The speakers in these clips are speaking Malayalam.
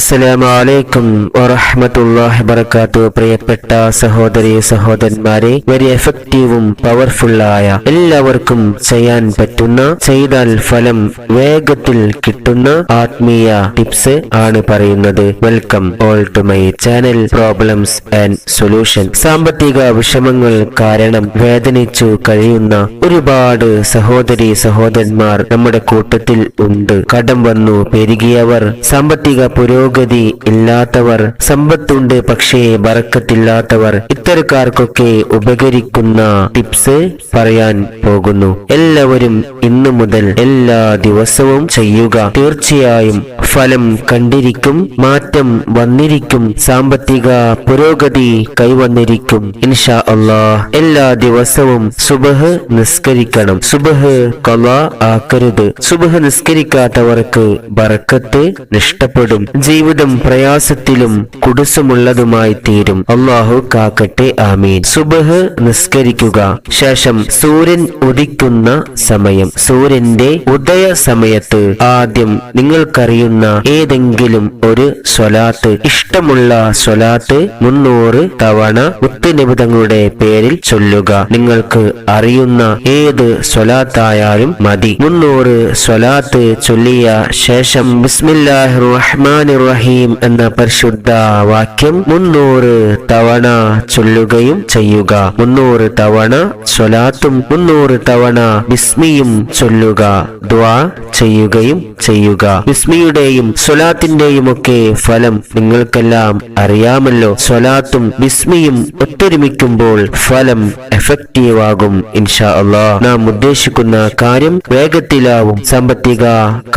അസ്സലാമു അലൈക്കും വറഹ്മത്തുള്ളാഹി വബറകാതുഹു. പ്രിയപ്പെട്ട സഹോദരി സഹോദരന്മാരെ, വെരി എഫക്റ്റീവും പവർഫുള്ളായ, എല്ലാവർക്കും ചെയ്യാൻ പറ്റുന്ന, ചെയ്താൽ ഫലം വേഗത്തിൽ കിട്ടുന്ന ആത്മീയ ടിപ്സ് ആണ് പറയുന്നത്. Welcome all to my channel problems and solution. സാമ്പത്തിക വിഷമങ്ങൾ കാരണം വേദനിച്ചു കഴിയുന്ന ഒരുപാട് സഹോദരി സഹോദരന്മാർ നമ്മുടെ കൂട്ടത്തിൽ ഉണ്ട്. കടം വന്നു പെരുകിയവർ, സാമ്പത്തിക പുരോഗതി ഇല്ലാത്തവർ, സമ്പത്തുണ്ട് പക്ഷേ ബറക്കത്തില്ലാത്തവർ, ഇത്തരക്കാർക്കൊക്കെ ഉപകരിക്കുന്ന ടിപ്സ് പറയാൻ പോകുന്നു. എല്ലാവരും ഇന്നു മുതൽ എല്ലാ ദിവസവും ചെയ്യുക. തീർച്ചയായും ഫലം കണ്ടിരിക്കും, മാറ്റം വന്നിരിക്കും, സാമ്പത്തിക പുരോഗതി കൈവന്നിരിക്കും ഇൻഷാ അല്ലാഹ്. എല്ലാ ദിവസവും സുബ്ഹ് നിസ്കരിക്കണം. സുബ്ഹ് ഖളാ ആക്കരുത്. സുബ്ഹ് നിസ്കരിക്കാത്തവർക്ക് ബറക്കത്ത് നഷ്ടപ്പെടും. ജീവിതം പ്രയാസത്തിലും കുടുസുമുള്ളതുമായി തീരും. അല്ലാഹു കാക്കട്ടെ, ആമീൻ. സുബ്ഹ് നിസ്കരിക്കുക. ശേഷം സൂര്യൻ ഉദിക്കുന്ന സമയം, സൂര്യന്റെ ഉദയ സമയത്ത് ആദ്യം നിങ്ങൾക്കറിയുന്ന ഏതെങ്കിലും ഒരു സ്വലാത്ത്, ഇഷ്ടമുള്ള സ്വലാത്ത് 300 തവണ മുത്തുനിബിതങ്ങളുടെ പേരിൽ ചൊല്ലുക. നിങ്ങൾക്ക് അറിയുന്ന ഏത് സ്വലാത്തായാലും മതി. 300 സ്വലാത്ത് ചൊല്ലിയ ശേഷം ബിസ്മില്ലാഹിർ റഹ്മാനിർ റഹീം എന്ന പരിശുദ്ധ വാക്യം 300 തവണ ചൊല്ലുകയും ചെയ്യുക. 300 തവണ സ്വലാത്തും 300 തവണ ബിസ്മിയും ചൊല്ലുക. ദുആ ചെയ്യുകയും ചെയ്യുക. ബിസ്മിയുടെയും സ്വലാത്തിന്റെയും ഒക്കെ ഫലം നിങ്ങൾക്കെല്ലാം അറിയാമല്ലോ. സ്വലാത്തും ബിസ്മിയും ഒത്തൊരുമിക്കുമ്പോൾ ഫലം എഫക്റ്റീവ് ആകും ഇൻഷാ അല്ലാഹ്. നാം ഉദ്ദേശിക്കുന്ന കാര്യം വേഗത്തിലാവും. സാമ്പത്തിക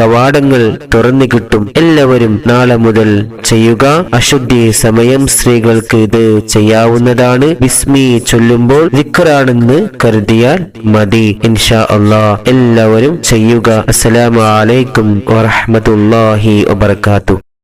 കവാടങ്ങൾ തുറന്നു കിട്ടും. എല്ലാവരും നാളെ മുതൽ ചെയ്യുക. അശുദ്ധി സമയം സ്ത്രീകൾക്ക് ഇത് ചെയ്യാവുന്നതാണ്. ബിസ്മി ചൊല്ലുമ്പോൾ ദിക്റാണെന്ന് കരുതിയാൽ മതി ഇൻഷാ അല്ലാഹ്. എല്ലാവരും ചെയ്യുക. അസ്സലാമു അലൈക്കും വറഹ്മത്തുള്ളാഹി വബറകാതുഹു.